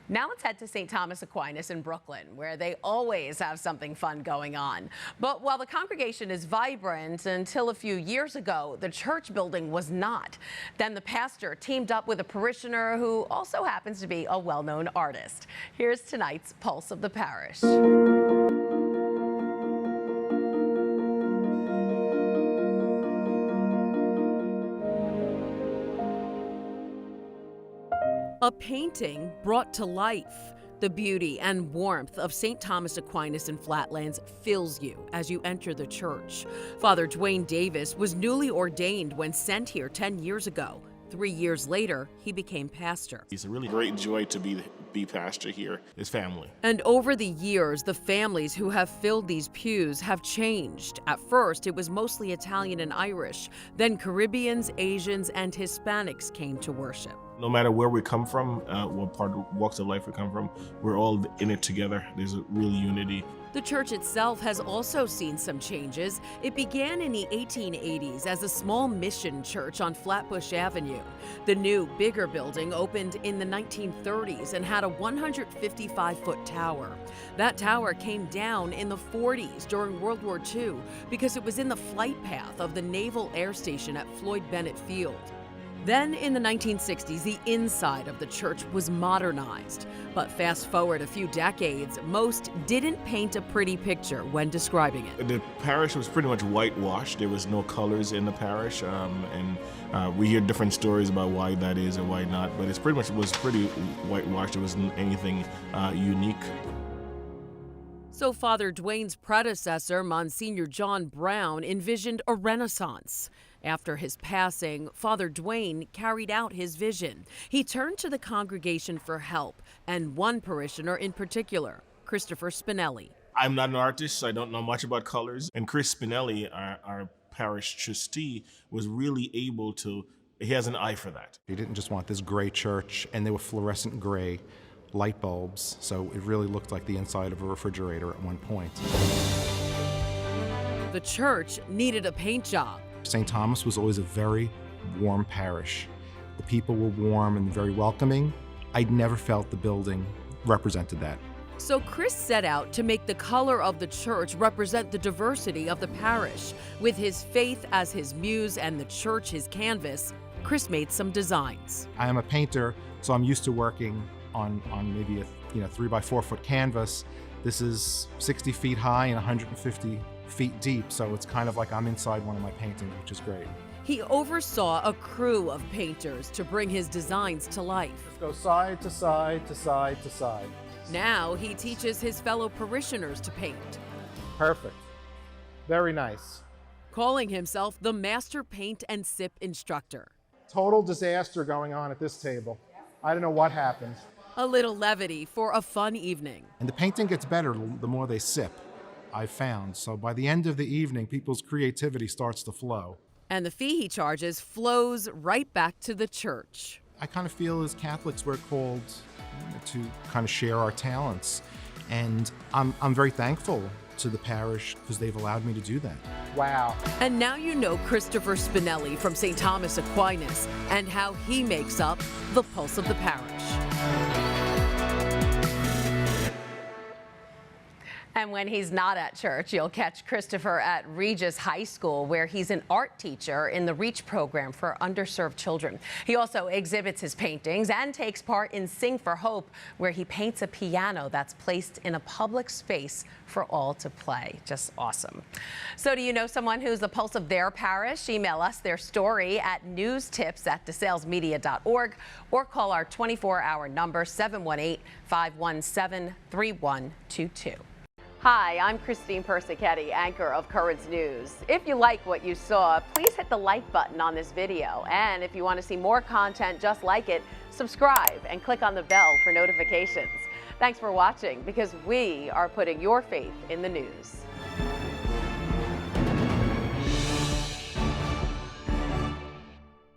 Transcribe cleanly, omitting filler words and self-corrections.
Now let's head to St. Thomas Aquinas in Brooklyn, where they always have something fun going on. But while the congregation is vibrant, until a few years ago, the church building was not. Then the pastor teamed up with a parishioner who also happens to be a well-known artist. Here's tonight's Pulse of the Parish. A painting brought to life. The beauty and warmth of St. Thomas Aquinas in Flatlands fills you as you enter the church. Father Dwayne Davis was newly ordained when sent here 10 years ago. 3 years later, he became pastor. It's a really great joy to be pastor here. His family. And over the years, the families who have filled these pews have changed. At first, it was mostly Italian and Irish. Then Caribbeans, Asians, and Hispanics came to worship. No matter where we come from, what part of walks of life we come from, we're all in it together. There's a real unity. The church itself has also seen some changes. It began in the 1880s as a small mission church on Flatbush Avenue. The new, bigger building opened in the 1930s and had a 155-foot tower. That tower came down in the 40s during World War II because it was in the flight path of the Naval Air Station at Floyd Bennett Field. Then in the 1960s, the inside of the church was modernized. But fast forward a few decades, most didn't paint a pretty picture when describing it. The parish was pretty much whitewashed. There was no colors in the parish, we hear different stories about why that is or why not, but it pretty much was pretty whitewashed. It wasn't anything unique. So Father Dwayne's predecessor, Msgr John Brown, envisioned a renaissance. After his passing, Father Dwayne carried out his vision. He turned to the congregation for help, and one parishioner in particular, Christopher Spinelli. I'm not an artist, so I don't know much about colors. And Chris Spinelli, our parish trustee, was really able to, he has an eye for that. He didn't just want this gray church, and they were fluorescent gray light bulbs, so it really looked like the inside of a refrigerator at one point. The church needed a paint job. St. Thomas was always a very warm parish. The people were warm and very welcoming. I'd never felt the building represented that. So Chris set out to make the color of the church represent the diversity of the parish. With his faith as his muse and the church his canvas, Chris made some designs. I am a painter, so I'm used to working on maybe a 3 by 4 foot canvas. This is 60 feet high and 150 feet deep, so it's kind of like I'm inside one of my paintings, which is great. He oversaw a crew of painters to bring his designs to life. Let's go side to side to side to side. Now he teaches his fellow parishioners to paint. Perfect. Very nice. Calling himself the master paint and sip instructor. Total disaster going on at this table. I don't know what happened. A little levity for a fun evening. And the painting gets better the more they sip, I've found. So by the end of the evening, people's creativity starts to flow. And the fee he charges flows right back to the church. I kind of feel as Catholics we're called to kind of share our talents. And I'm very thankful to the parish because they've allowed me to do that. Wow. And now you know Christopher Spinelli from St. Thomas Aquinas and how he makes up the pulse of the parish. And when he's not at church, you'll catch Christopher at Regis High School, where he's an art teacher in the REACH program for underserved children. He also exhibits his paintings and takes part in Sing for Hope, where he paints a piano that's placed in a public space for all to play. Just awesome. So do you know someone who's the pulse of their parish? Email us their story at newstips@desalesmedia.org or call our 24-hour number 718-517-3122. Hi, I'm Christine Persichetti, anchor of Currents News. If you like what you saw, please hit the like button on this video. And if you want to see more content just like it, subscribe and click on the bell for notifications. Thanks for watching, because we are putting your faith in the news.